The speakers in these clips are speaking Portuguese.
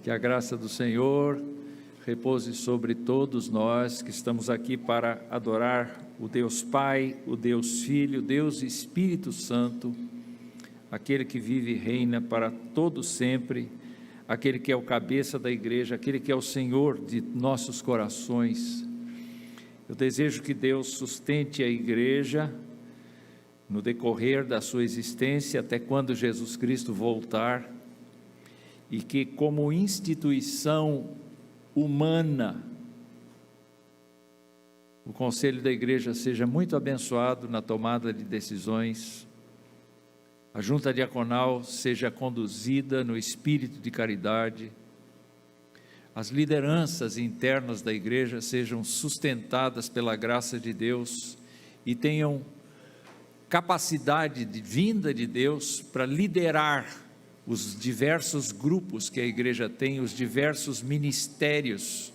Que a graça do Senhor repouse sobre todos nós que estamos aqui para adorar o Deus Pai, o Deus Filho, o Deus Espírito Santo, aquele que vive e reina para todo sempre, aquele que é o cabeça da igreja, aquele que é o Senhor de nossos corações. Eu desejo que Deus sustente a igreja no decorrer da sua existência, até quando Jesus Cristo voltar, e que como instituição humana, o conselho da igreja seja muito abençoado na tomada de decisões, a junta diaconal seja conduzida no espírito de caridade, as lideranças internas da igreja sejam sustentadas pela graça de Deus e tenham capacidade de vinda de Deus para liderar os diversos grupos que a igreja tem, os diversos ministérios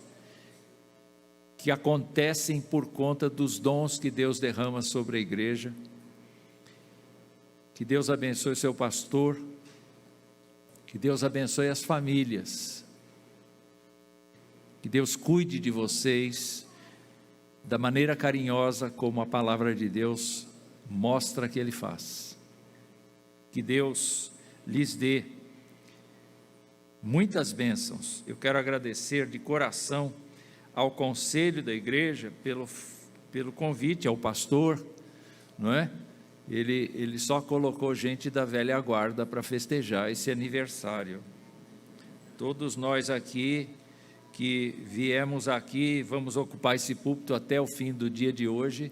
que acontecem por conta dos dons que Deus derrama sobre a igreja. Que Deus abençoe o seu pastor, que Deus abençoe as famílias, que Deus cuide de vocês da maneira carinhosa como a palavra de Deus mostra que Ele faz. Que Deus lhes dê muitas bênçãos. Eu quero agradecer de coração ao conselho da igreja pelo convite, ao pastor, não é? Ele só colocou gente da velha guarda para festejar esse aniversário. Todos nós aqui que viemos aqui, vamos ocupar esse púlpito até o fim do dia de hoje,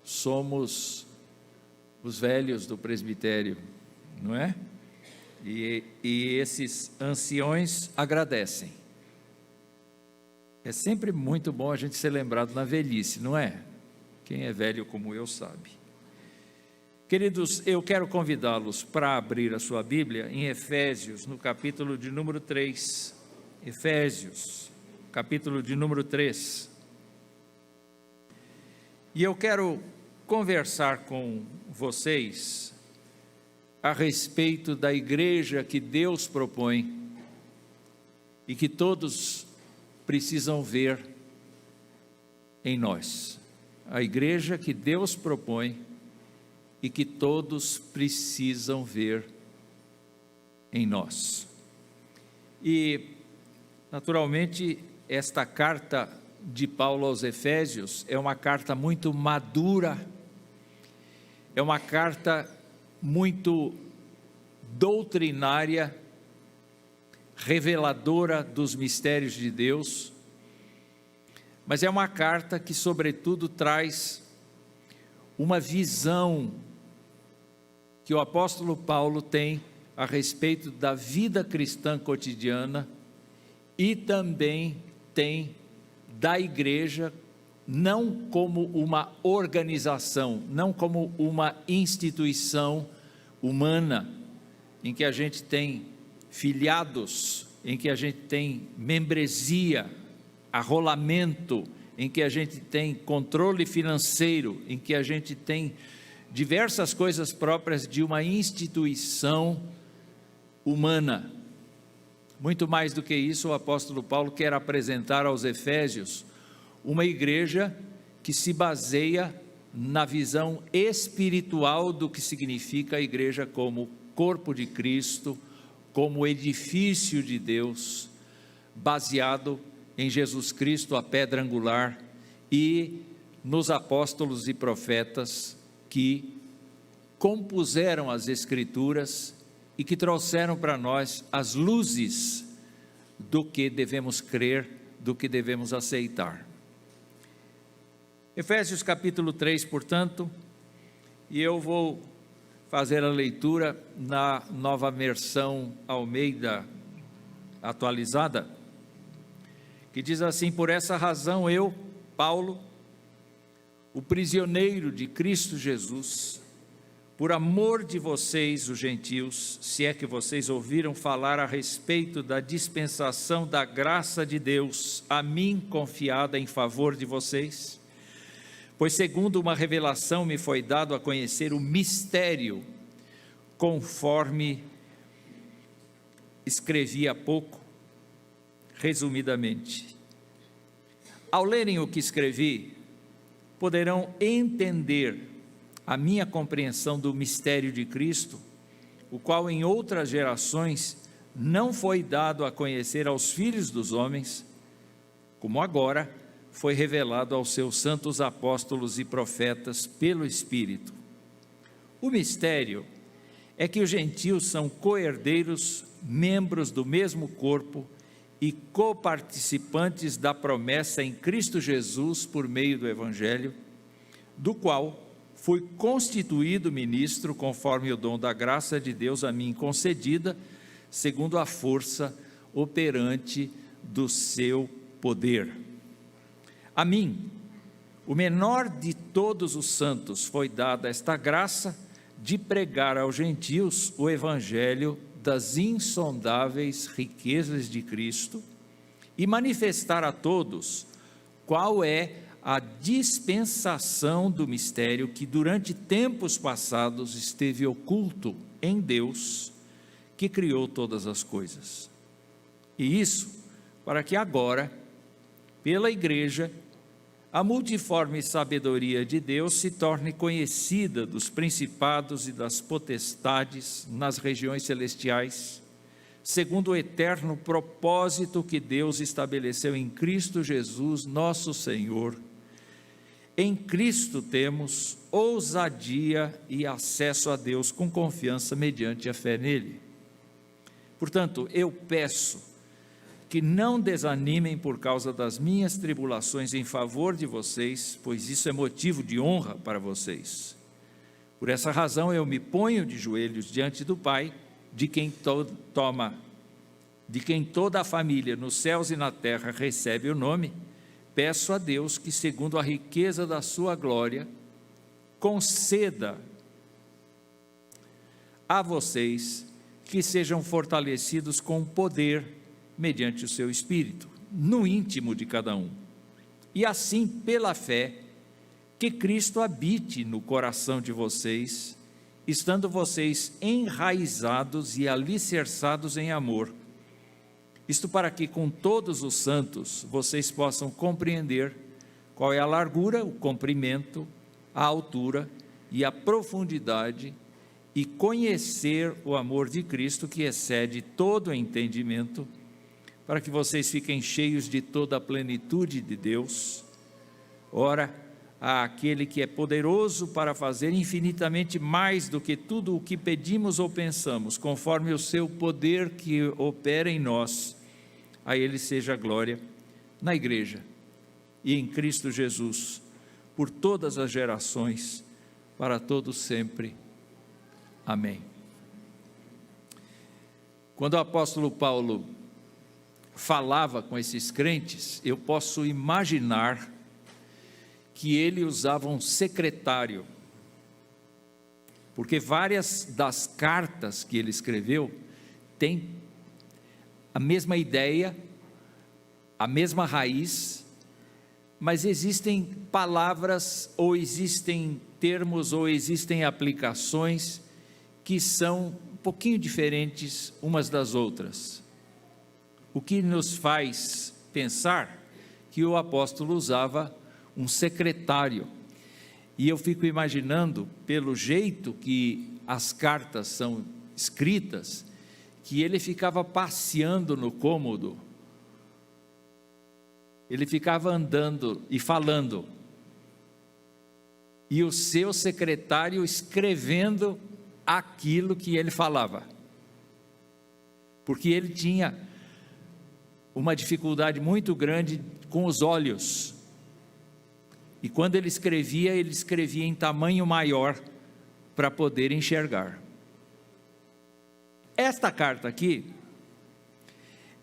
somos os velhos do presbitério, não é? E esses anciões agradecem. É sempre muito bom a gente ser lembrado na velhice, não é? Quem é velho como eu sabe. Queridos, eu quero convidá-los para abrir a sua Bíblia em Efésios, no capítulo de número 3. Efésios, capítulo de número 3. E eu quero conversar com vocês a respeito da igreja que Deus propõe e que todos precisam ver em nós. A igreja que Deus propõe e que todos precisam ver em nós. E, naturalmente, esta carta de Paulo aos Efésios é uma carta muito madura, é uma carta muito doutrinária, reveladora dos mistérios de Deus, mas é uma carta que, sobretudo, traz uma visão que o apóstolo Paulo tem a respeito da vida cristã cotidiana e também tem da igreja, não como uma organização, não como uma instituição humana, em que a gente tem filiados, em que a gente tem membresia, arrolamento, em que a gente tem controle financeiro, em que a gente tem diversas coisas próprias de uma instituição humana. Muito mais do que isso, o apóstolo Paulo quer apresentar aos Efésios uma igreja que se baseia na visão espiritual do que significa a igreja como corpo de Cristo, como edifício de Deus, baseado em Jesus Cristo, a pedra angular, e nos apóstolos e profetas que compuseram as Escrituras e que trouxeram para nós as luzes do que devemos crer, do que devemos aceitar. Efésios capítulo 3, portanto, e eu vou fazer a leitura na nova versão Almeida atualizada, que diz assim: por essa razão eu, Paulo, o prisioneiro de Cristo Jesus, por amor de vocês, os gentios, se é que vocês ouviram falar a respeito da dispensação da graça de Deus, a mim confiada em favor de vocês, pois segundo uma revelação me foi dado a conhecer o mistério, conforme escrevi há pouco, resumidamente. Ao lerem o que escrevi, poderão entender a minha compreensão do mistério de Cristo, o qual em outras gerações não foi dado a conhecer aos filhos dos homens, como agora foi revelado aos seus santos apóstolos e profetas pelo Espírito. O mistério é que os gentios são co-herdeiros, membros do mesmo corpo e coparticipantes da promessa em Cristo Jesus por meio do Evangelho, do qual fui constituído ministro conforme o dom da graça de Deus a mim concedida, segundo a força operante do seu poder. A mim, o menor de todos os santos, foi dada esta graça de pregar aos gentios o Evangelho das insondáveis riquezas de Cristo e manifestar a todos qual é a dispensação do mistério que durante tempos passados esteve oculto em Deus, que criou todas as coisas. E isso para que agora, pela Igreja, a multiforme sabedoria de Deus se torne conhecida dos principados e das potestades nas regiões celestiais, segundo o eterno propósito que Deus estabeleceu em Cristo Jesus, nosso Senhor. Em Cristo temos ousadia e acesso a Deus com confiança mediante a fé nele. Portanto, eu peço que não desanimem por causa das minhas tribulações em favor de vocês, pois isso é motivo de honra para vocês. Por essa razão eu me ponho de joelhos diante do Pai, de quem toda a família nos céus e na terra recebe o nome. Peço a Deus que, segundo a riqueza da sua glória, conceda a vocês que sejam fortalecidos com poder mediante o seu Espírito, no íntimo de cada um, e assim, pela fé, que Cristo habite no coração de vocês, estando vocês enraizados e alicerçados em amor, isto para que com todos os santos vocês possam compreender qual é a largura, o comprimento, a altura e a profundidade, e conhecer o amor de Cristo que excede todo o entendimento, para que vocês fiquem cheios de toda a plenitude de Deus. Ora, há aquele que é poderoso para fazer infinitamente mais do que tudo o que pedimos ou pensamos, conforme o seu poder que opera em nós. A ele seja a glória na Igreja e em Cristo Jesus, por todas as gerações, para todos sempre. Amém. Quando o apóstolo Paulo falava com esses crentes, eu posso imaginar que ele usava um secretário, porque várias das cartas que ele escreveu têm a mesma ideia, a mesma raiz, mas existem palavras, ou existem termos, ou existem aplicações que são um pouquinho diferentes umas das outras, o que nos faz pensar que o apóstolo usava um secretário. E eu fico imaginando, pelo jeito que as cartas são escritas, que ele ficava passeando no cômodo, ele ficava andando e falando, e o seu secretário escrevendo aquilo que ele falava, porque ele tinha uma dificuldade muito grande com os olhos, e quando ele escrevia em tamanho maior, para poder enxergar. Esta carta aqui,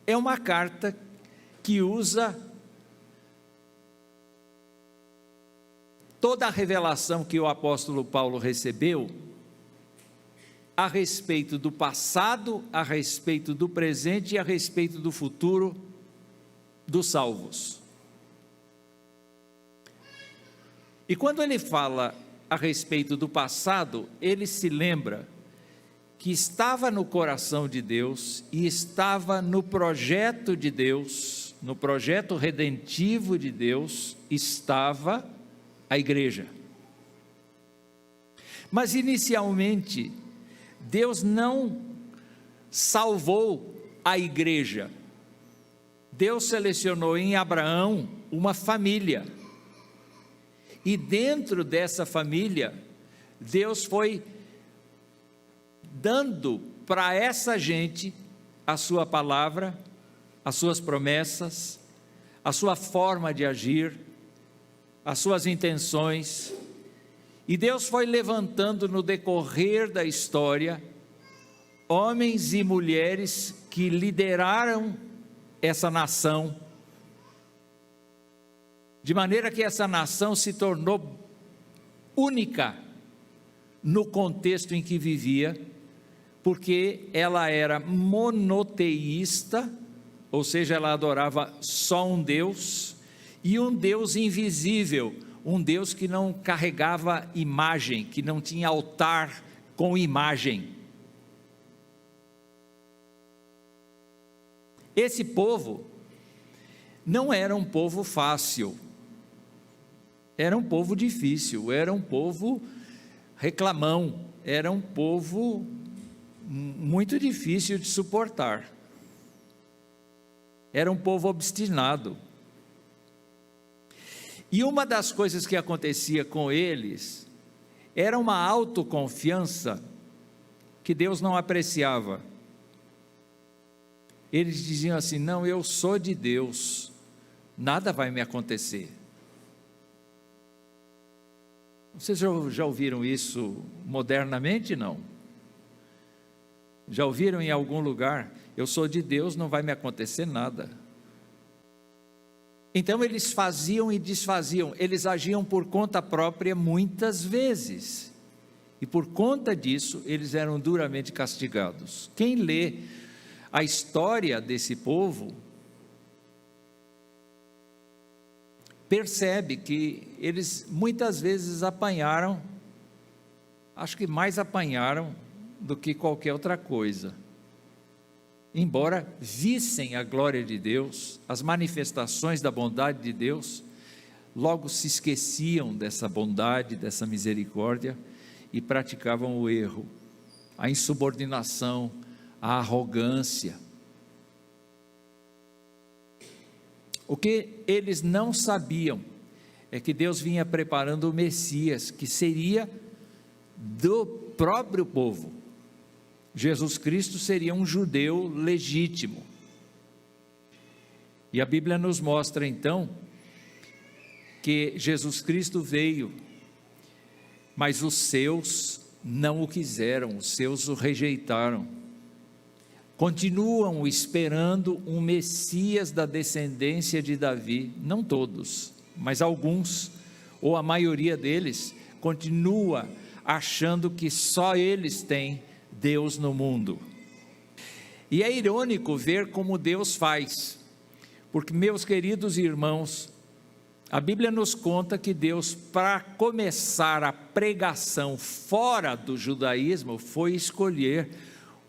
é uma carta que usa toda a revelação que o apóstolo Paulo recebeu, a respeito do passado, a respeito do presente e a respeito do futuro dos salvos. E quando ele fala a respeito do passado, ele se lembra que estava no coração de Deus e estava no projeto de Deus, no projeto redentivo de Deus, estava a igreja. Mas inicialmente, Deus não salvou a igreja. Deus selecionou em Abraão uma família. E dentro dessa família, Deus foi dando para essa gente a sua palavra, as suas promessas, a sua forma de agir, as suas intenções. E Deus foi levantando no decorrer da história homens e mulheres que lideraram essa nação, de maneira que essa nação se tornou única no contexto em que vivia, porque ela era monoteísta, ou seja, ela adorava só um Deus, e um Deus invisível, um Deus que não carregava imagem, que não tinha altar com imagem. Esse povo não era um povo fácil, era um povo difícil, era um povo reclamão, era um povo muito difícil de suportar, era um povo obstinado. E uma das coisas que acontecia com eles era uma autoconfiança que Deus não apreciava. Eles diziam assim: não, eu sou de Deus, nada vai me acontecer. Vocês já ouviram isso modernamente? Não. Já ouviram em algum lugar? Eu sou de Deus, não vai me acontecer nada. Então eles faziam e desfaziam, eles agiam por conta própria muitas vezes. E por conta disso, eles eram duramente castigados. Quem lê a história desse povo percebe que eles muitas vezes apanharam, acho que mais apanharam do que qualquer outra coisa. Embora vissem a glória de Deus, as manifestações da bondade de Deus, logo se esqueciam dessa bondade, dessa misericórdia e praticavam o erro, a insubordinação, a arrogância. O que eles não sabiam é que Deus vinha preparando o Messias, que seria do próprio povo. Jesus Cristo seria um judeu legítimo. E a Bíblia nos mostra então que Jesus Cristo veio, mas os seus não o quiseram, os seus o rejeitaram. Continuam esperando um Messias da descendência de Davi, não todos, mas alguns, ou a maioria deles, continua achando que só eles têm Deus no mundo. E é irônico ver como Deus faz, porque, meus queridos irmãos, a Bíblia nos conta que Deus, para começar a pregação fora do judaísmo, foi escolher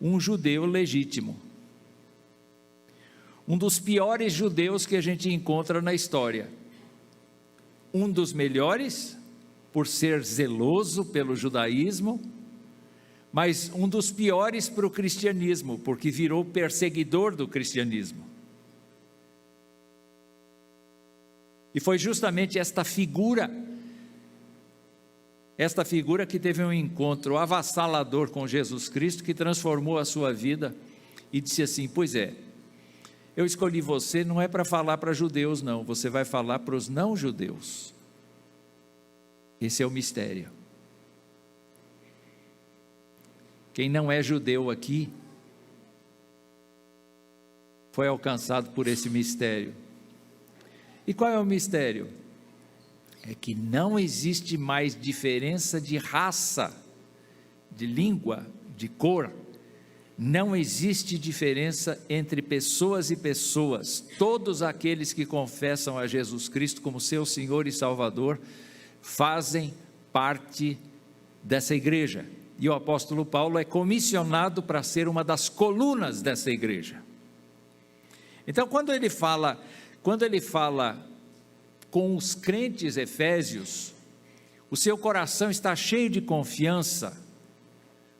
um judeu legítimo, um dos piores judeus que a gente encontra na história, um dos melhores, por ser zeloso pelo judaísmo, mas um dos piores para o cristianismo, porque virou perseguidor do cristianismo. E foi justamente esta figura que teve um encontro avassalador com Jesus Cristo, que transformou a sua vida e disse assim: pois é, eu escolhi você não é para falar para judeus não, você vai falar para os não judeus. Esse é o mistério. Quem não é judeu aqui foi alcançado por esse mistério. E qual é o mistério? É que não existe mais diferença de raça, de língua, de cor. Não existe diferença entre pessoas e pessoas. Todos aqueles que confessam a Jesus Cristo como seu Senhor e Salvador fazem parte dessa igreja, e o apóstolo Paulo é comissionado para ser uma das colunas dessa igreja. Então, quando ele fala com os crentes efésios, o seu coração está cheio de confiança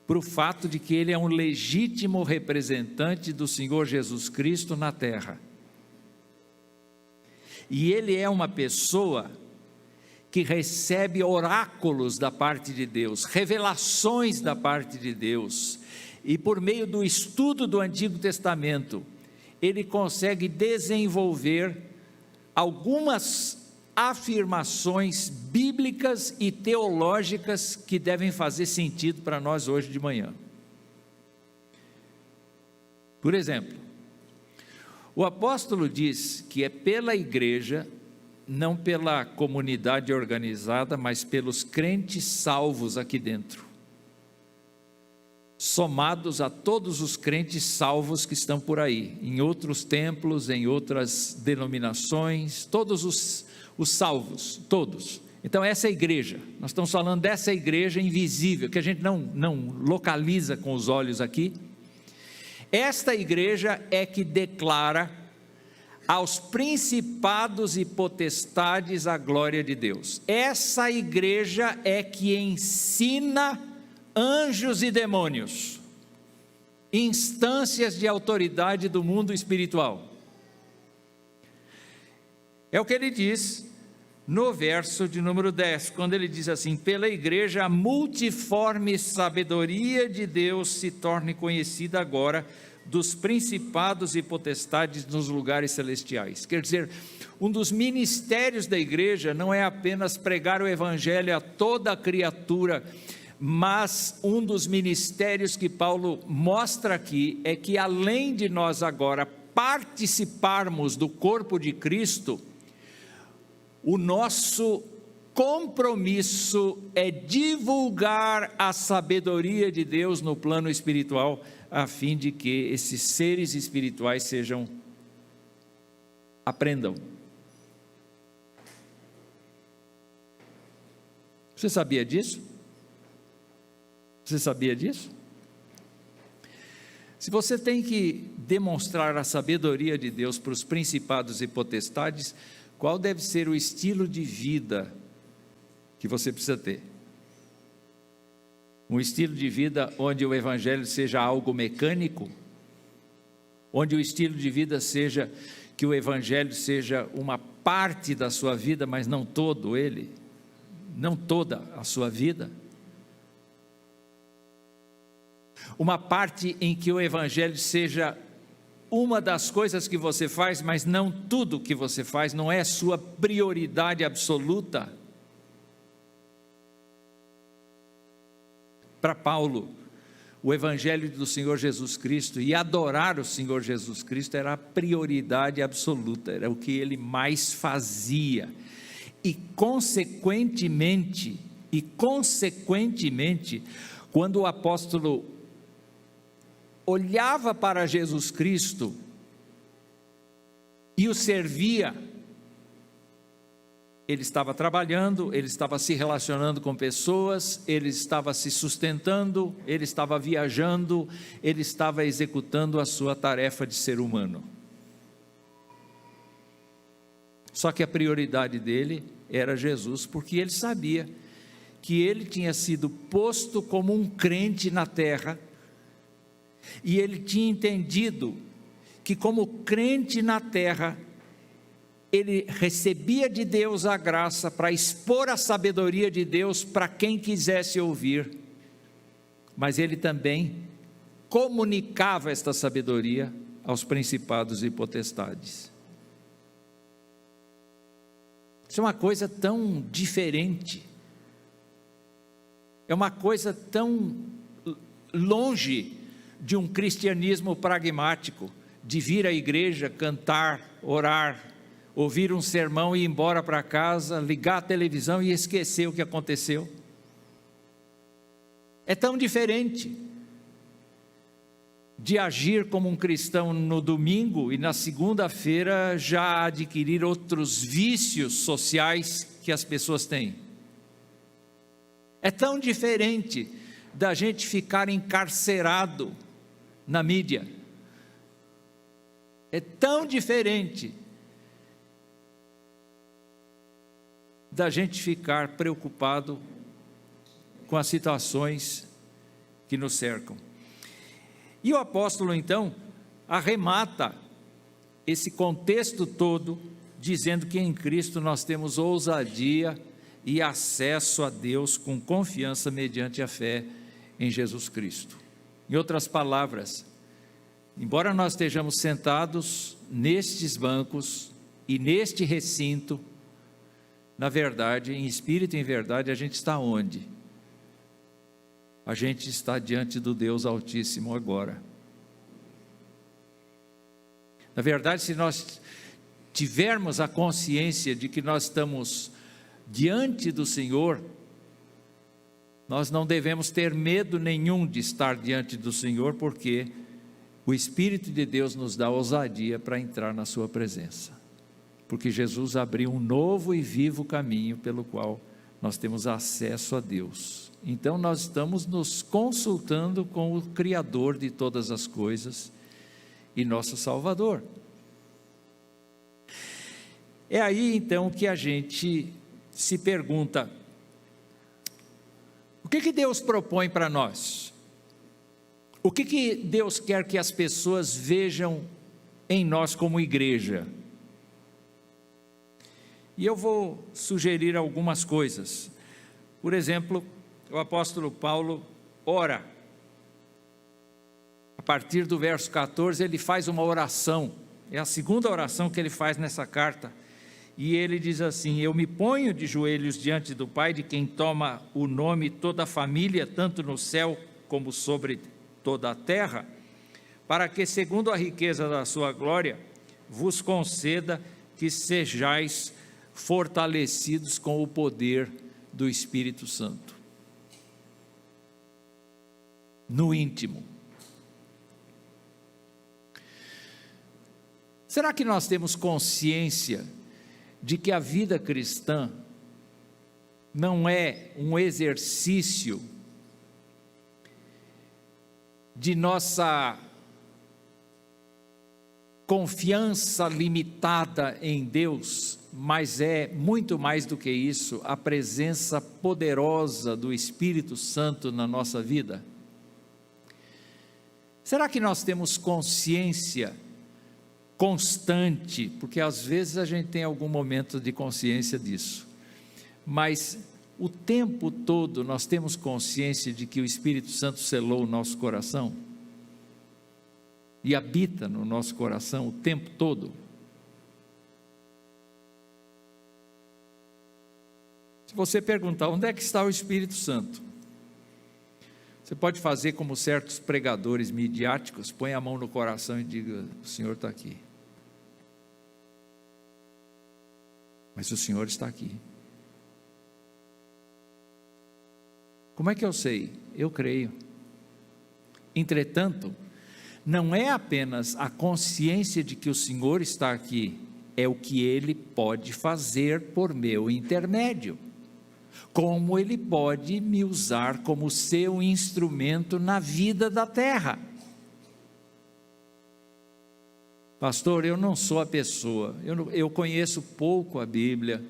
para o fato de que ele é um legítimo representante do Senhor Jesus Cristo na terra. E ele é uma pessoa que recebe oráculos da parte de Deus, revelações da parte de Deus, e por meio do estudo do Antigo Testamento, ele consegue desenvolver algumas afirmações bíblicas e teológicas que devem fazer sentido para nós hoje de manhã. Por exemplo, o apóstolo diz que é pela igreja, não pela comunidade organizada, mas pelos crentes salvos aqui dentro, somados a todos os crentes salvos que estão por aí, em outros templos, em outras denominações, todos os salvos, todos. Então essa é a igreja, nós estamos falando dessa igreja invisível, que a gente não localiza com os olhos aqui. Esta igreja é que declara aos principados e potestades a glória de Deus. Essa igreja é que ensina anjos e demônios, instâncias de autoridade do mundo espiritual. É o que ele diz no verso de número 10, quando ele diz assim: pela igreja a multiforme sabedoria de Deus se torne conhecida agora dos principados e potestades nos lugares celestiais. Quer dizer, um dos ministérios da igreja não é apenas pregar o evangelho a toda a criatura, mas um dos ministérios que Paulo mostra aqui é que, além de nós agora participarmos do corpo de Cristo, o nosso compromisso é divulgar a sabedoria de Deus no plano espiritual, a fim de que esses seres espirituais aprendam. Você sabia disso? Você sabia disso? Se você tem que demonstrar a sabedoria de Deus para os principados e potestades, qual deve ser o estilo de vida que você precisa ter? Um estilo de vida onde o evangelho seja algo mecânico? Onde o estilo de vida seja que o evangelho seja uma parte da sua vida, mas não todo ele, não toda a sua vida? Uma parte em que o evangelho seja uma das coisas que você faz, mas não tudo que você faz, não é sua prioridade absoluta? Para Paulo, o evangelho do Senhor Jesus Cristo e adorar o Senhor Jesus Cristo era a prioridade absoluta, era o que ele mais fazia. E consequentemente, quando o apóstolo olhava para Jesus Cristo e o servia, ele estava trabalhando, ele estava se relacionando com pessoas, ele estava se sustentando, ele estava viajando, ele estava executando a sua tarefa de ser humano. Só que a prioridade dele era Jesus, porque ele sabia que ele tinha sido posto como um crente na terra, e ele tinha entendido que, como crente na terra, ele recebia de Deus a graça para expor a sabedoria de Deus para quem quisesse ouvir, mas ele também comunicava esta sabedoria aos principados e potestades. Isso é uma coisa tão diferente, é uma coisa tão longe de um cristianismo pragmático, de vir à igreja, cantar, orar, ouvir um sermão e ir embora para casa, ligar a televisão e esquecer o que aconteceu. É tão diferente de agir como um cristão no domingo e na segunda-feira já adquirir outros vícios sociais que as pessoas têm. É tão diferente da gente ficar encarcerado na mídia. É tão diferente da gente ficar preocupado com as situações que nos cercam. E o apóstolo, então, arremata esse contexto todo, dizendo que em Cristo nós temos ousadia e acesso a Deus com confiança mediante a fé em Jesus Cristo. Em outras palavras, embora nós estejamos sentados nestes bancos e neste recinto, na verdade, em espírito e em verdade, a gente está onde? A gente está diante do Deus Altíssimo agora. Na verdade, se nós tivermos a consciência de que nós estamos diante do Senhor, nós não devemos ter medo nenhum de estar diante do Senhor, porque o Espírito de Deus nos dá ousadia para entrar na sua presença, porque Jesus abriu um novo e vivo caminho pelo qual nós temos acesso a Deus. Então nós estamos nos consultando com o Criador de todas as coisas e nosso Salvador. É aí então que a gente se pergunta: o que Deus propõe para nós? O que Deus quer que as pessoas vejam em nós como igreja? E eu vou sugerir algumas coisas. Por exemplo, o apóstolo Paulo ora. A partir do verso 14, ele faz uma oração. É a segunda oração que ele faz nessa carta. E ele diz assim: eu me ponho de joelhos diante do Pai, de quem toma o nome toda a família, tanto no céu como sobre toda a terra, para que, segundo a riqueza da sua glória, vos conceda que sejais fortalecidos com o poder do Espírito Santo. No íntimo. Será que nós temos consciência de que a vida cristã não é um exercício de nossa confiança limitada em Deus, mas é muito mais do que isso, a presença poderosa do Espírito Santo na nossa vida? Será que nós temos consciência constante, porque às vezes a gente tem algum momento de consciência disso, mas o tempo todo nós temos consciência de que o Espírito Santo selou o nosso coração e habita no nosso coração o tempo todo? Se você perguntar onde é que está o Espírito Santo, você pode fazer como certos pregadores midiáticos: põe a mão no coração e diga: o Senhor está aqui. Mas o Senhor está aqui. Como é que eu sei? Eu creio. Entretanto, não é apenas a consciência de que o Senhor está aqui, é o que Ele pode fazer por meu intermédio. Como Ele pode me usar como seu instrumento na vida da terra. Pastor, eu não sou a pessoa, eu conheço pouco a Bíblia,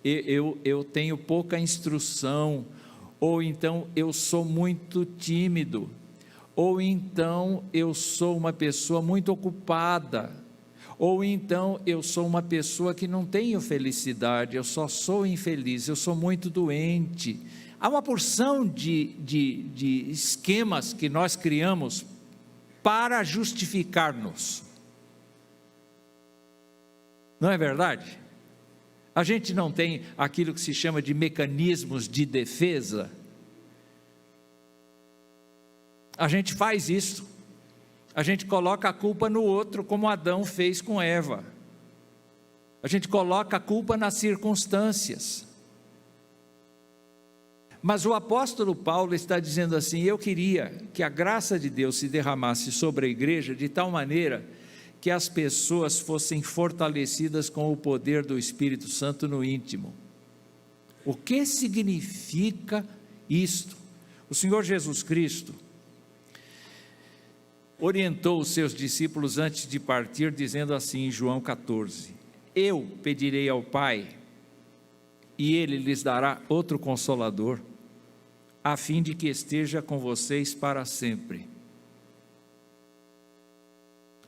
eu tenho pouca instrução, ou então eu sou muito tímido, ou então eu sou uma pessoa muito ocupada, ou então eu sou uma pessoa que não tenho felicidade, eu só sou infeliz, eu sou muito doente. Há uma porção de esquemas que nós criamos para justificar-nos. Não é verdade? A gente não tem aquilo que se chama de mecanismos de defesa. A gente faz isso. A gente coloca a culpa no outro, como Adão fez com Eva. A gente coloca a culpa nas circunstâncias. Mas o apóstolo Paulo está dizendo assim: eu queria que a graça de Deus se derramasse sobre a igreja de tal maneira que as pessoas fossem fortalecidas com o poder do Espírito Santo no íntimo. O que significa isto? O Senhor Jesus Cristo orientou os seus discípulos antes de partir, dizendo assim em João 14: eu pedirei ao Pai, e Ele lhes dará outro Consolador, a fim de que esteja com vocês para sempre.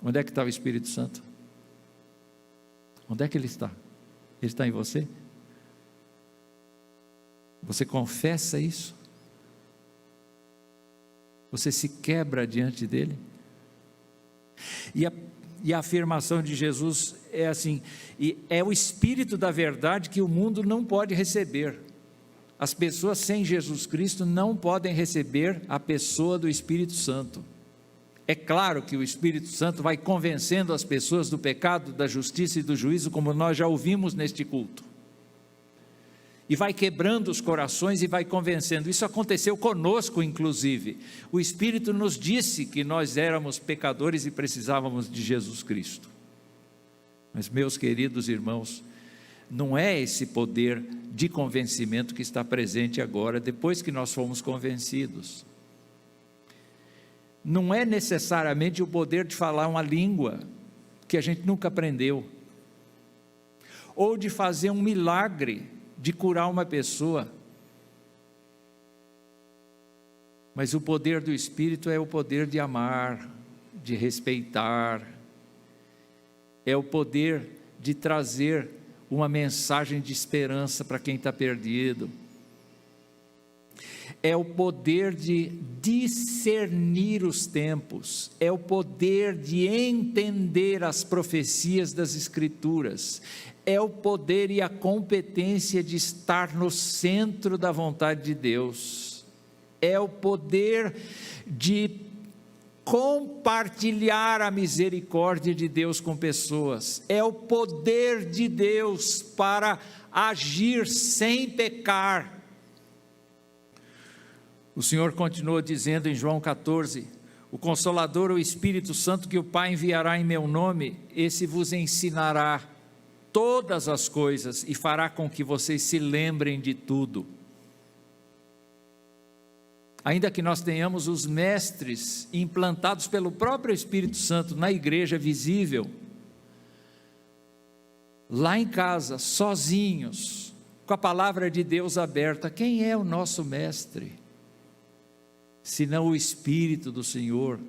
Onde é que está o Espírito Santo? Onde é que Ele está? Ele está em você? Você confessa isso? Você se quebra diante dEle? E a afirmação de Jesus é assim: e é o Espírito da verdade que o mundo não pode receber. As pessoas sem Jesus Cristo não podem receber a pessoa do Espírito Santo. É claro que o Espírito Santo vai convencendo as pessoas do pecado, da justiça e do juízo, como nós já ouvimos neste culto. E vai quebrando os corações e vai convencendo. Isso aconteceu conosco, inclusive. O Espírito nos disse que nós éramos pecadores e precisávamos de Jesus Cristo. Mas, meus queridos irmãos, não é esse poder de convencimento que está presente agora, depois que nós fomos convencidos. Não é necessariamente o poder de falar uma língua que a gente nunca aprendeu, ou de fazer um milagre, de curar uma pessoa. Mas o poder do Espírito é o poder de amar, de respeitar, é o poder de trazer uma mensagem de esperança para quem está perdido, é o poder de discernir os tempos, é o poder de entender as profecias das Escrituras, é o poder e a competência de estar no centro da vontade de Deus, é o poder de compartilhar a misericórdia de Deus com pessoas, é o poder de Deus para agir sem pecar. O Senhor continua dizendo em João 14: o Consolador, o Espírito Santo, que o Pai enviará em meu nome, esse vos ensinará todas as coisas e fará com que vocês se lembrem de tudo. Ainda que nós tenhamos os mestres implantados pelo próprio Espírito Santo na igreja visível, lá em casa, sozinhos, com a palavra de Deus aberta, quem é o nosso mestre? Senão o Espírito do Senhor,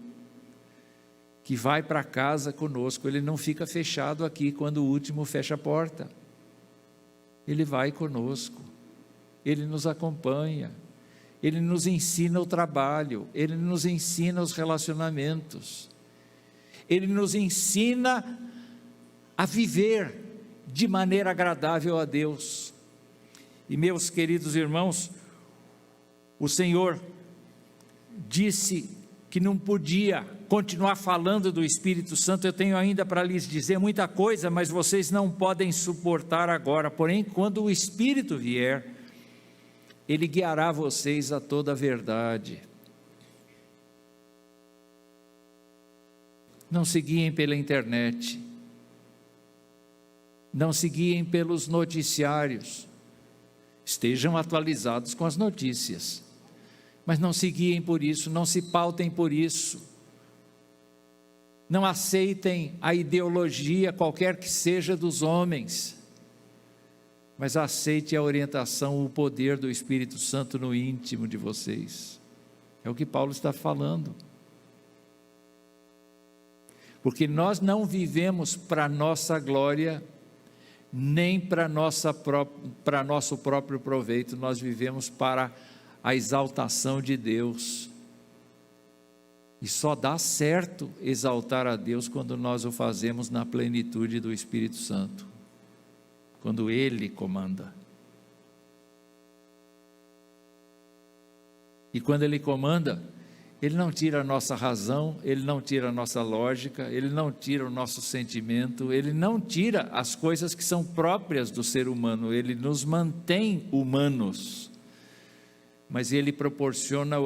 que vai para casa conosco. Ele não fica fechado aqui quando o último fecha a porta, ele vai conosco, ele nos acompanha, ele nos ensina o trabalho, ele nos ensina os relacionamentos, ele nos ensina a viver de maneira agradável a Deus. E, meus queridos irmãos, o Senhor disse que não podia continuar falando do Espírito Santo. Eu tenho ainda para lhes dizer muita coisa, mas vocês não podem suportar agora. Porém, quando o Espírito vier, Ele guiará vocês a toda a verdade. Não se guiem pela internet, não se guiem pelos noticiários, estejam atualizados com as notícias, mas não se guiem por isso, não se pautem por isso, não aceitem a ideologia qualquer que seja dos homens, mas aceite a orientação, o poder do Espírito Santo no íntimo de vocês. É o que Paulo está falando. Porque nós não vivemos para nossa glória, nem para nosso próprio proveito, nós vivemos para a exaltação de Deus. E só dá certo exaltar a Deus quando nós o fazemos na plenitude do Espírito Santo, quando Ele comanda. E quando Ele comanda, Ele não tira a nossa razão, Ele não tira a nossa lógica, Ele não tira o nosso sentimento, Ele não tira as coisas que são próprias do ser humano, Ele nos mantém humanos, mas Ele proporciona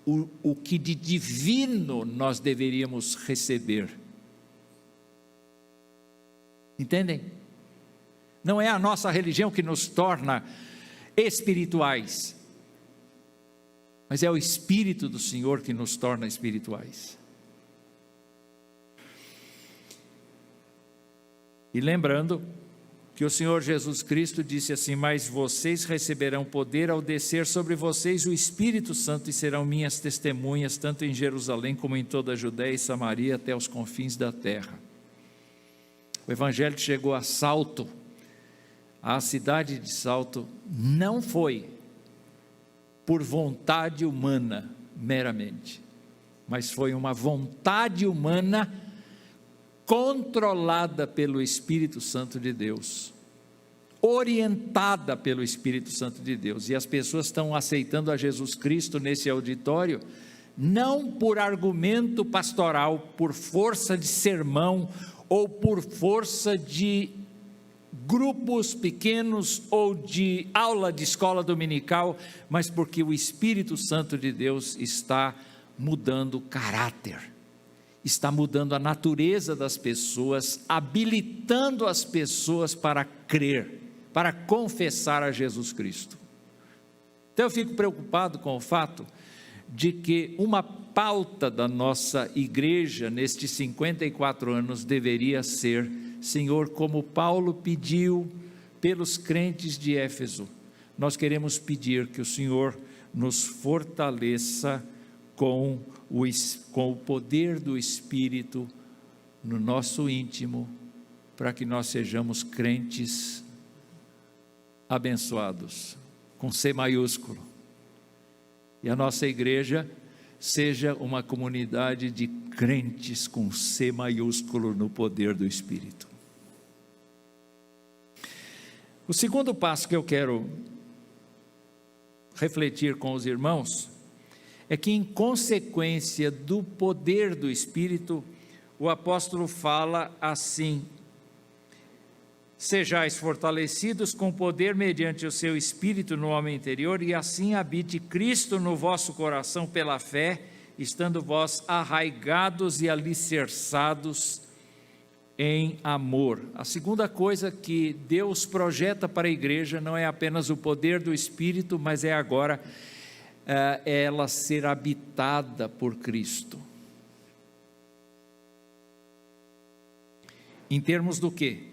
o que de divino nós deveríamos receber. Entendem? Não é a nossa religião que nos torna espirituais, mas é o Espírito do Senhor que nos torna espirituais. E lembrando que o Senhor Jesus Cristo disse assim: mas vocês receberão poder ao descer sobre vocês o Espírito Santo e serão minhas testemunhas, tanto em Jerusalém como em toda a Judéia e Samaria, até os confins da terra. O Evangelho chegou a Salto, a cidade de Salto, não foi por vontade humana meramente, mas foi uma vontade humana controlada pelo Espírito Santo de Deus, orientada pelo Espírito Santo de Deus, e as pessoas estão aceitando a Jesus Cristo nesse auditório, não por argumento pastoral, por força de sermão, ou por força de grupos pequenos, ou de aula de escola dominical, mas porque o Espírito Santo de Deus está mudando o caráter, está mudando a natureza das pessoas, habilitando as pessoas para crer, para confessar a Jesus Cristo. Então eu fico preocupado com o fato de que uma pauta da nossa igreja nestes 54 anos deveria ser: Senhor, como Paulo pediu pelos crentes de Éfeso, nós queremos pedir que o Senhor nos fortaleça com o poder do Espírito no nosso íntimo, para que nós sejamos crentes abençoados, com C maiúsculo, e a nossa igreja seja uma comunidade de crentes com C maiúsculo no poder do Espírito. O segundo passo que eu quero refletir com os irmãos é que, em consequência do poder do Espírito, o apóstolo fala assim: sejais fortalecidos com poder mediante o seu Espírito no homem interior, e assim habite Cristo no vosso coração pela fé, estando vós arraigados e alicerçados em amor. A segunda coisa que Deus projeta para a igreja não é apenas o poder do Espírito, mas é agora ela ser habitada por Cristo. Em termos do quê?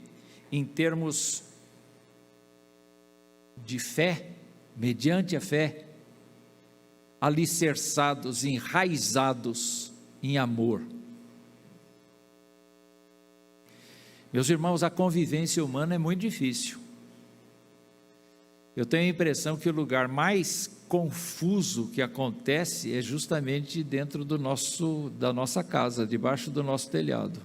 Em termos de fé, mediante a fé, alicerçados, enraizados em amor. Meus irmãos, a convivência humana é muito difícil. Eu tenho a impressão que o lugar mais confuso que acontece é justamente dentro da nossa casa, debaixo do nosso telhado.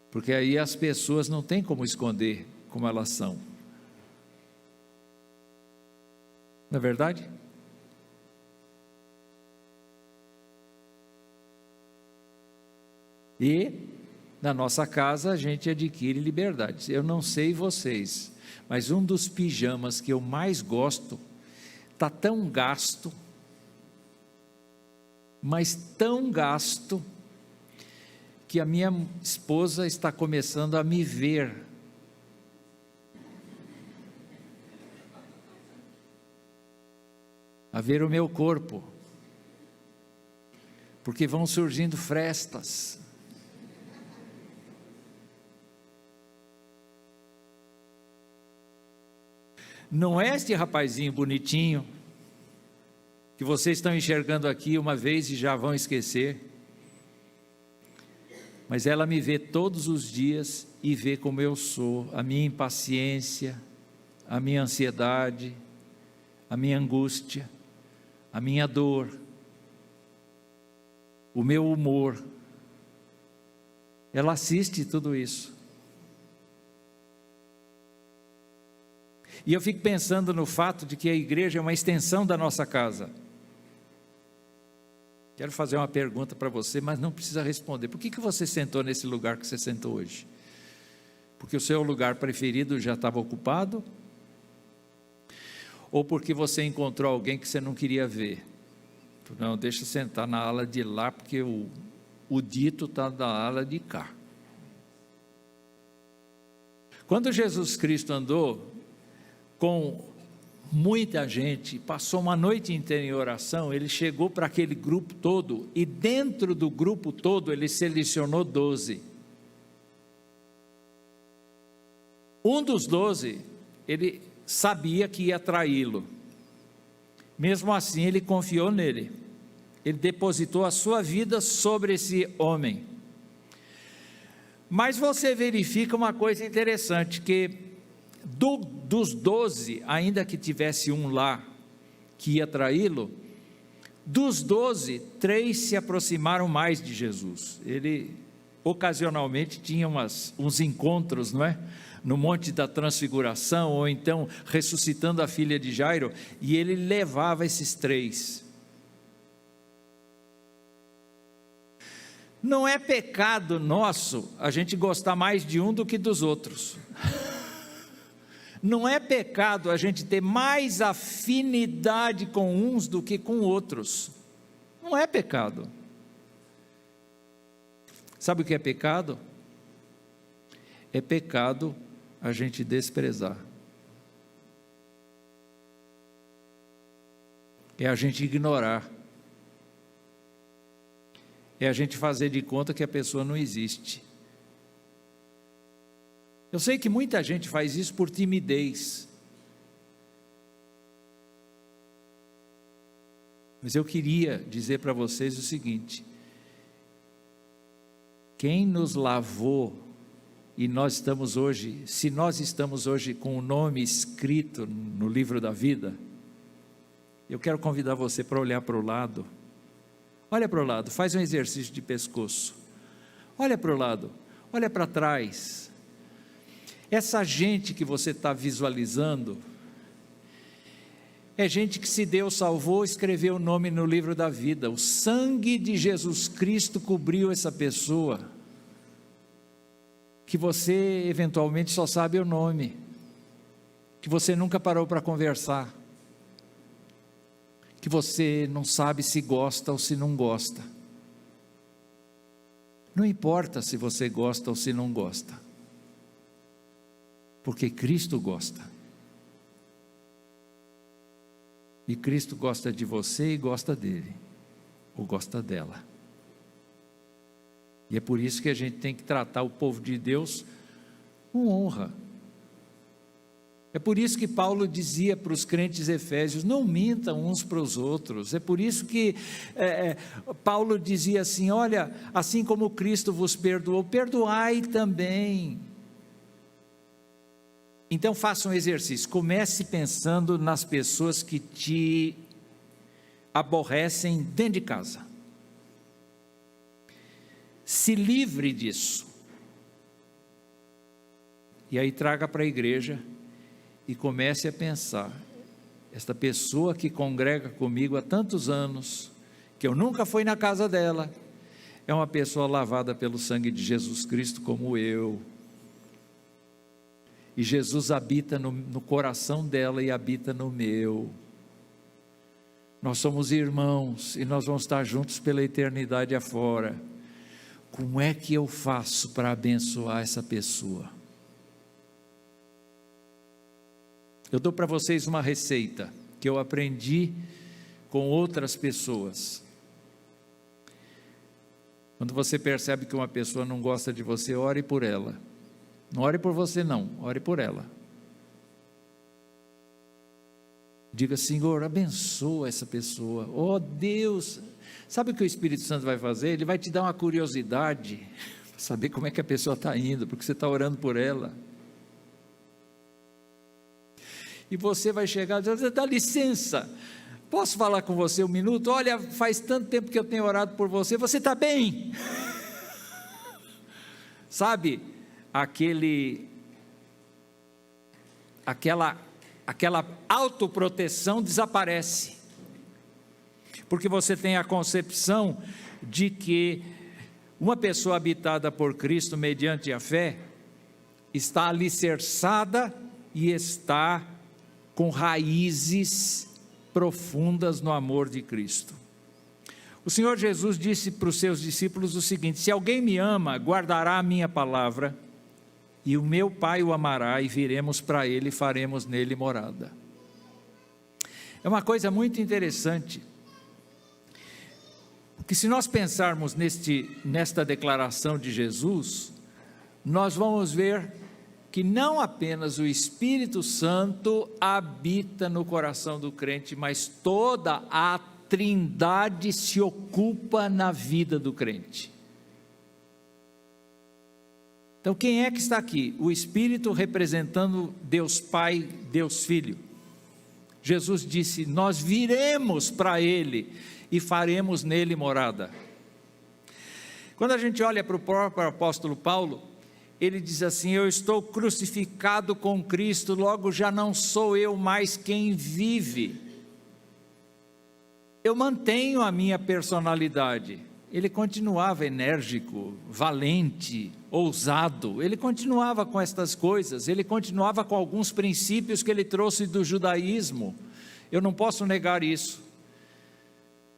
Porque aí as pessoas não têm como esconder como elas são. Não é verdade? E na nossa casa a gente adquire liberdade. Eu não sei vocês, mas um dos pijamas que eu mais gosto está tão gasto, mas tão gasto, que a minha esposa está começando a me ver. A ver o meu corpo, porque vão surgindo frestas. Não é este rapazinho bonitinho, que vocês estão enxergando aqui uma vez e já vão esquecer, mas ela me vê todos os dias e vê como eu sou, a minha impaciência, a minha ansiedade, a minha angústia, a minha dor, o meu humor. Ela assiste tudo isso. E eu fico pensando no fato de que a igreja é uma extensão da nossa casa. Quero fazer uma pergunta para você, mas não precisa responder. Por que você sentou nesse lugar que você sentou hoje? Porque o seu lugar preferido já estava ocupado? Ou porque você encontrou alguém que você não queria ver? Não, deixa eu sentar na ala de lá, porque o dito está na ala de cá. Quando Jesus Cristo andou com muita gente, passou uma noite inteira em oração. Ele chegou para aquele grupo todo, e dentro do grupo todo, ele selecionou 12. Um dos 12, ele sabia que ia traí-lo. Mesmo assim, ele confiou nele. Ele depositou a sua vida sobre esse homem. Mas você verifica uma coisa interessante, que dos 12, ainda que tivesse um lá que ia traí-lo, dos 12, 3 se aproximaram mais de Jesus. Ele ocasionalmente tinha uns encontros, não é? No Monte da Transfiguração, ou então ressuscitando a filha de Jairo, e ele levava esses 3. Não é pecado nosso a gente gostar mais de um do que dos outros. Não é pecado a gente ter mais afinidade com uns do que com outros. Não é pecado. Sabe o que é pecado? É pecado a gente desprezar. É a gente ignorar. É a gente fazer de conta que a pessoa não existe. Eu sei que muita gente faz isso por timidez. Mas eu queria dizer para vocês o seguinte: quem nos lavou, e nós estamos hoje, se nós estamos hoje com o nome escrito no livro da vida, eu quero convidar você para olhar para o lado. Olha para o lado, faz um exercício de pescoço. Olha para o lado, olha para trás. Essa gente que você está visualizando, é gente que, se Deus salvou, escreveu o nome no livro da vida. O sangue de Jesus Cristo cobriu essa pessoa, que você eventualmente só sabe o nome, que você nunca parou para conversar, que você não sabe se gosta ou se não gosta. Não importa se você gosta ou se não gosta, porque Cristo gosta. E Cristo gosta de você e gosta dele, ou gosta dela. E é por isso que a gente tem que tratar o povo de Deus com honra. É por isso que Paulo dizia para os crentes efésios: não mintam uns para os outros. É por isso que Paulo dizia assim: olha, assim como Cristo vos perdoou, perdoai também. Então faça um exercício, comece pensando nas pessoas que te aborrecem dentro de casa. Se livre disso. E aí traga para a igreja e comece a pensar: esta pessoa que congrega comigo há tantos anos, que eu nunca fui na casa dela, é uma pessoa lavada pelo sangue de Jesus Cristo como eu. E Jesus habita no coração dela e habita no meu. Nós somos irmãos e nós vamos estar juntos pela eternidade afora. Como é que eu faço para abençoar essa pessoa? Eu dou para vocês uma receita que eu aprendi com outras pessoas. Quando você percebe que uma pessoa não gosta de você, ore por ela. Não ore por você não, ore por ela. Diga: Senhor, abençoa essa pessoa. Oh Deus, sabe o que o Espírito Santo vai fazer? Ele vai te dar uma curiosidade, para saber como é que a pessoa está indo, porque você está orando por ela. E você vai chegar e dizer: dá licença, posso falar com você um minuto? Olha, faz tanto tempo que eu tenho orado por você, você está bem? Sabe, aquela autoproteção desaparece, porque você tem a concepção de que uma pessoa habitada por Cristo mediante a fé, está alicerçada e está com raízes profundas no amor de Cristo. O Senhor Jesus disse para os seus discípulos o seguinte: se alguém me ama, guardará a minha palavra, e o meu Pai o amará, e viremos para ele e faremos nele morada. É uma coisa muito interessante, que se nós pensarmos nesta declaração de Jesus, nós vamos ver que não apenas o Espírito Santo habita no coração do crente, mas toda a Trindade se ocupa na vida do crente. Então quem é que está aqui? O Espírito representando Deus Pai, Deus Filho. Jesus disse: nós viremos para Ele e faremos nele morada. Quando a gente olha para o próprio apóstolo Paulo, ele diz assim: eu estou crucificado com Cristo, logo já não sou eu mais quem vive. Eu mantenho a minha personalidade. Ele continuava enérgico, valente, ousado, ele continuava com estas coisas, ele continuava com alguns princípios que ele trouxe do judaísmo. Eu não posso negar isso.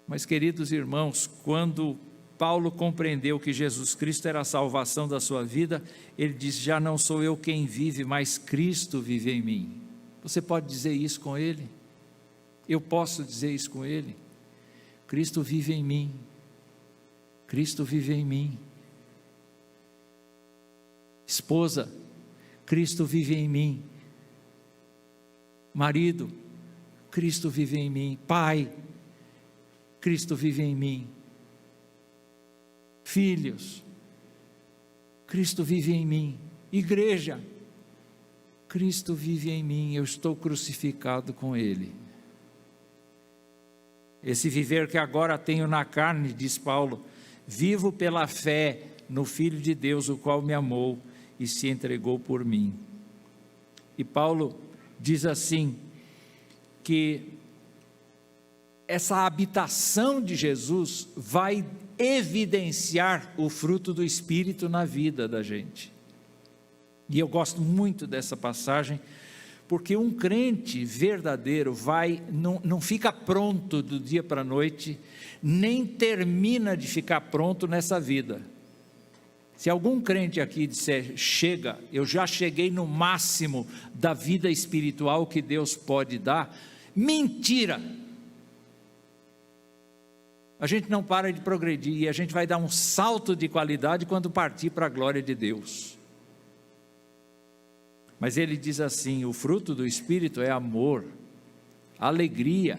Mas, queridos irmãos, quando Paulo compreendeu que Jesus Cristo era a salvação da sua vida, ele diz: já não sou eu quem vive, mas Cristo vive em mim. Você pode dizer isso com ele? Eu posso dizer isso com ele? Cristo vive em mim. Cristo vive em mim. Esposa, Cristo vive em mim. Marido, Cristo vive em mim. Pai, Cristo vive em mim. Filhos, Cristo vive em mim. Igreja, Cristo vive em mim. Eu estou crucificado com Ele. Esse viver que agora tenho na carne, diz Paulo, vivo pela fé no Filho de Deus, o qual me amou e se entregou por mim. E Paulo diz assim, que essa habitação de Jesus vai evidenciar o fruto do Espírito na vida da gente. E eu gosto muito dessa passagem, porque um crente verdadeiro não fica pronto do dia para a noite, nem termina de ficar pronto nessa vida. Se algum crente aqui disser: chega, eu já cheguei no máximo da vida espiritual que Deus pode dar, mentira! A gente não para de progredir, e a gente vai dar um salto de qualidade quando partir para a glória de Deus. Mas ele diz assim: o fruto do Espírito é amor, alegria,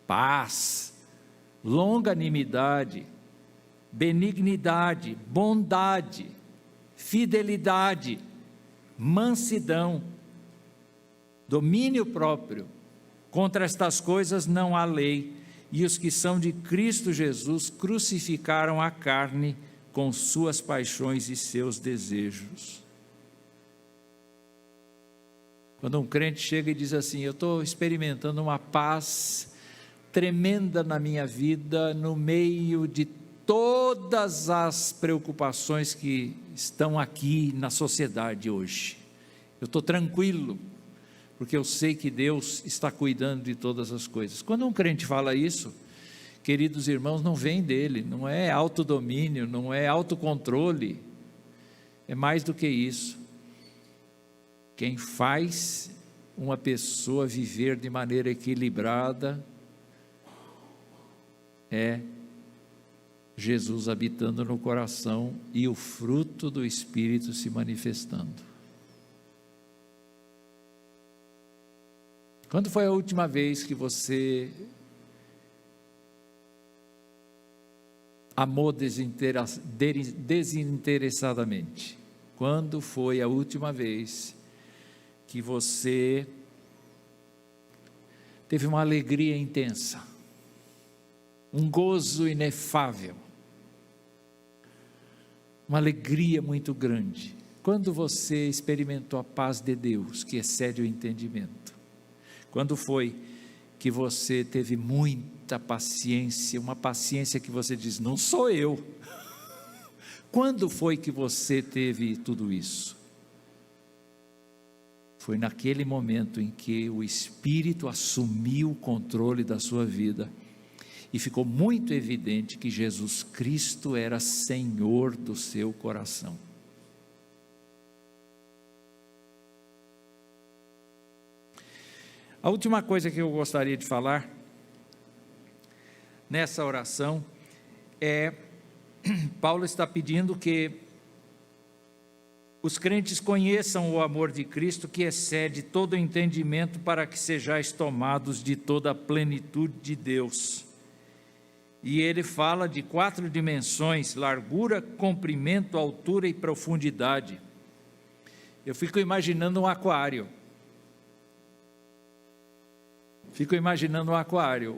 paz, longanimidade, benignidade, bondade, fidelidade, mansidão, domínio próprio. Contra estas coisas não há lei, e os que são de Cristo Jesus crucificaram a carne com suas paixões e seus desejos. Quando um crente chega e diz assim: eu estou experimentando uma paz tremenda na minha vida, no meio de todas as preocupações que estão aqui na sociedade hoje, eu estou tranquilo, porque eu sei que Deus está cuidando de todas as coisas. Quando um crente fala isso, queridos irmãos, não vem dele, não é autodomínio, não é autocontrole, é mais do que isso. Quem faz uma pessoa viver de maneira equilibrada é Jesus habitando no coração e o fruto do Espírito se manifestando. Quando foi a última vez que você amou desinteressadamente? Quando foi a última vez que você teve uma alegria intensa, um gozo inefável, uma alegria muito grande? Quando você experimentou a paz de Deus, que excede o entendimento? Quando foi que você teve muita paciência, uma paciência que você diz: não sou eu? Quando foi que você teve tudo isso? Foi naquele momento em que o Espírito assumiu o controle da sua vida e ficou muito evidente que Jesus Cristo era Senhor do seu coração. A última coisa que eu gostaria de falar nessa oração é, Paulo está pedindo que os crentes conheçam o amor de Cristo, que excede todo o entendimento, para que sejais tomados de toda a plenitude de Deus. E ele fala de 4 dimensões: largura, comprimento, altura e profundidade. Eu fico imaginando um aquário.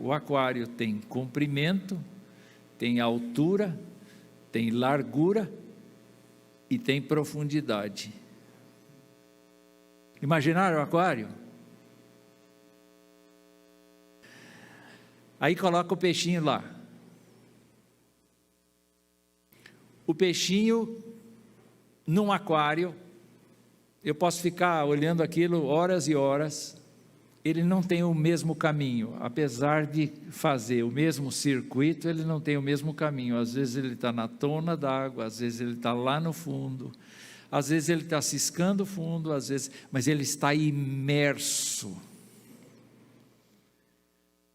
O aquário tem comprimento, tem altura, tem largura e tem profundidade. Imaginaram o aquário? Aí coloca o peixinho lá. O peixinho num aquário, eu posso ficar olhando aquilo horas e horas. Ele não tem o mesmo caminho, apesar de fazer o mesmo circuito, ele não tem o mesmo caminho. Às vezes ele está na tona d'água, às vezes ele está lá no fundo, às vezes ele está ciscando fundo, às vezes, mas ele está imerso.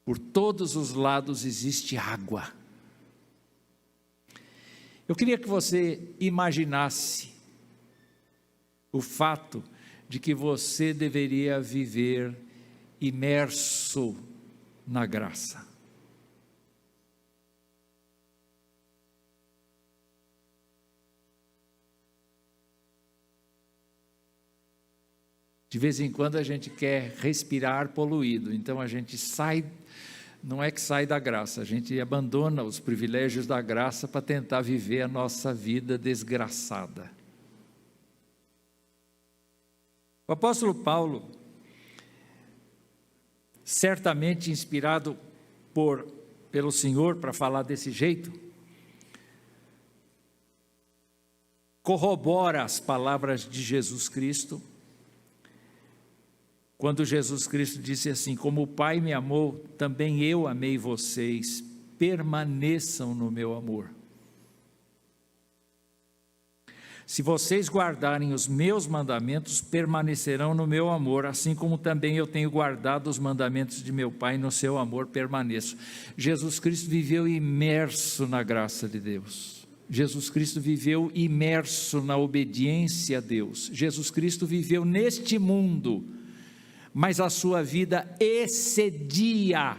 Por todos os lados existe água. Eu queria que você imaginasse o fato de que você deveria viver imerso na graça. De vez em quando a gente quer respirar poluído, então a gente sai, não é que sai da graça, a gente abandona os privilégios da graça para tentar viver a nossa vida desgraçada. O apóstolo Paulo, certamente inspirado pelo Senhor para falar desse jeito, corrobora as palavras de Jesus Cristo, quando Jesus Cristo disse assim: como o Pai me amou, também eu amei vocês, permaneçam no meu amor. Se vocês guardarem os meus mandamentos, permanecerão no meu amor, assim como também eu tenho guardado os mandamentos de meu Pai, no seu amor permaneço. Jesus Cristo viveu imerso na graça de Deus. Jesus Cristo viveu imerso na obediência a Deus. Jesus Cristo viveu neste mundo, mas a sua vida excedia,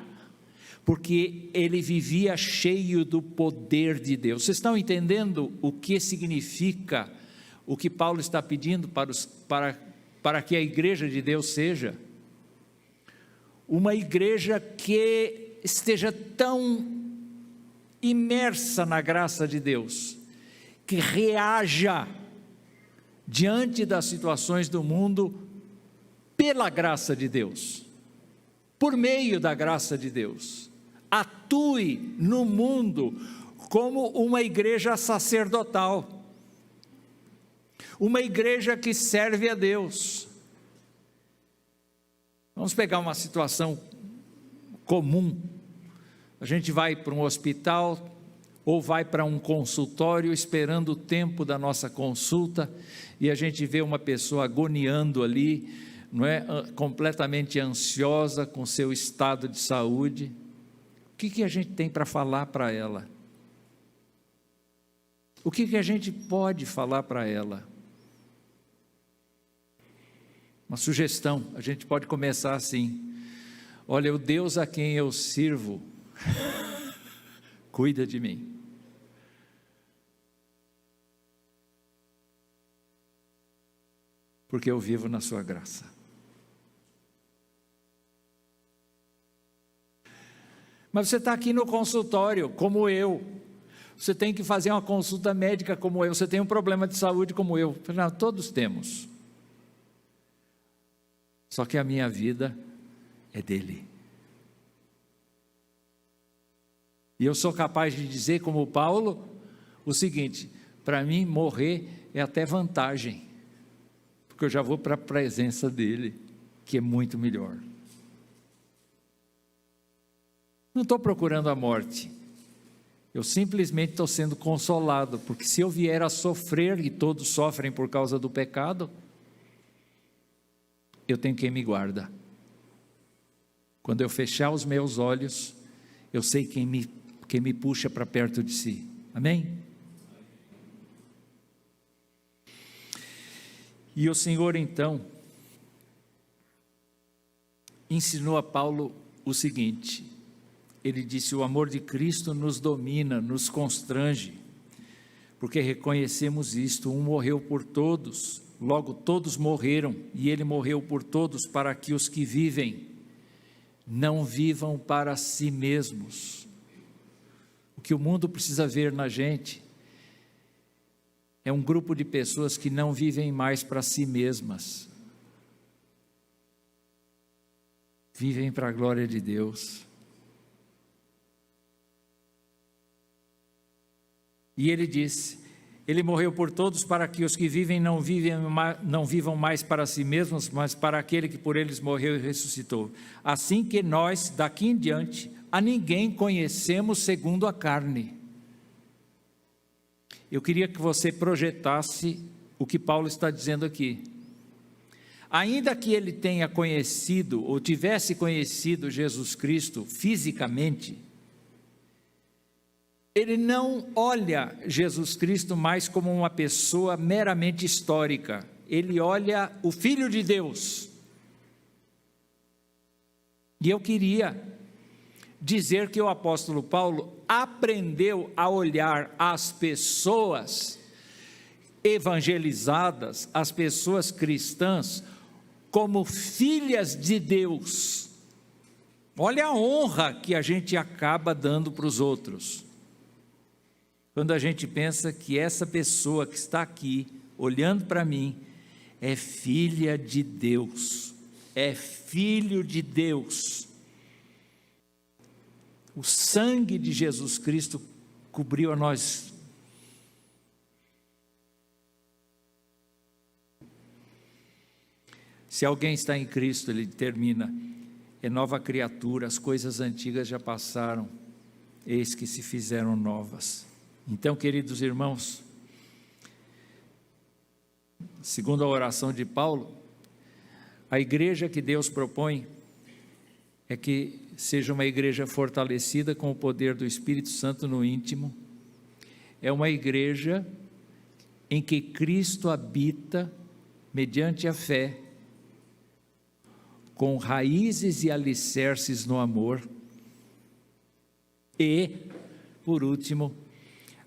porque ele vivia cheio do poder de Deus. Vocês estão entendendo o que significa o que Paulo está pedindo para que a igreja de Deus seja? Uma igreja que esteja tão imersa na graça de Deus, que reaja diante das situações do mundo pela graça de Deus, por meio da graça de Deus. Atue no mundo como uma igreja sacerdotal, uma igreja que serve a Deus. Vamos pegar uma situação comum. A gente vai para um hospital ou vai para um consultório esperando o tempo da nossa consulta, e a gente vê uma pessoa agoniando ali, não é? Completamente ansiosa com seu estado de saúde. O que a gente tem para falar para ela? O que a gente pode falar para ela? Uma sugestão, a gente pode começar assim: olha, o Deus a quem eu sirvo cuida de mim. Porque eu vivo na sua graça. Mas você está aqui no consultório, como eu. Você tem que fazer uma consulta médica como eu. Você tem um problema de saúde como eu. Não, todos temos. Só que a minha vida é dele. E eu sou capaz de dizer, como Paulo, o seguinte: para mim morrer é até vantagem, porque eu já vou para a presença dele, que é muito melhor. Não estou procurando a morte, eu simplesmente estou sendo consolado, porque se eu vier a sofrer, e todos sofrem por causa do pecado, eu tenho quem me guarda. Quando eu fechar os meus olhos, eu sei quem me puxa para perto de si. Amém? E o Senhor então ensinou a Paulo o seguinte, ele disse: o amor de Cristo nos domina, nos constrange, porque reconhecemos isto, um morreu por todos, logo todos morreram, e ele morreu por todos, para que os que vivem não vivam para si mesmos. O que o mundo precisa ver na gente é um grupo de pessoas que não vivem mais para si mesmas, vivem para a glória de Deus. E ele disse: ele morreu por todos, para que os que vivem não vivam mais para si mesmos, mas para aquele que por eles morreu e ressuscitou. Assim que nós, daqui em diante, a ninguém conhecemos segundo a carne. Eu queria que você projetasse o que Paulo está dizendo aqui. Ainda que ele tenha conhecido, ou tivesse conhecido Jesus Cristo fisicamente, ele não olha Jesus Cristo mais como uma pessoa meramente histórica, ele olha o Filho de Deus. E eu queria dizer que o apóstolo Paulo aprendeu a olhar as pessoas evangelizadas, as pessoas cristãs, como filhas de Deus. Olha a honra que a gente acaba dando para os outros, quando a gente pensa que essa pessoa que está aqui, olhando para mim, é filha de Deus, é filho de Deus. O sangue de Jesus Cristo cobriu a nós. Se alguém está em Cristo, ele termina: é nova criatura, as coisas antigas já passaram, eis que se fizeram novas. Então, queridos irmãos, segundo a oração de Paulo, a igreja que Deus propõe é que seja uma igreja fortalecida com o poder do Espírito Santo no íntimo, é uma igreja em que Cristo habita mediante a fé, com raízes e alicerces no amor, e, por último,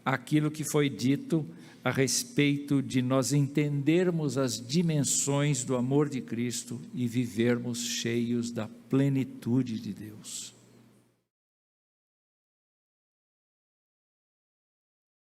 aquilo que foi dito a respeito de nós entendermos as dimensões do amor de Cristo e vivermos cheios da plenitude de Deus.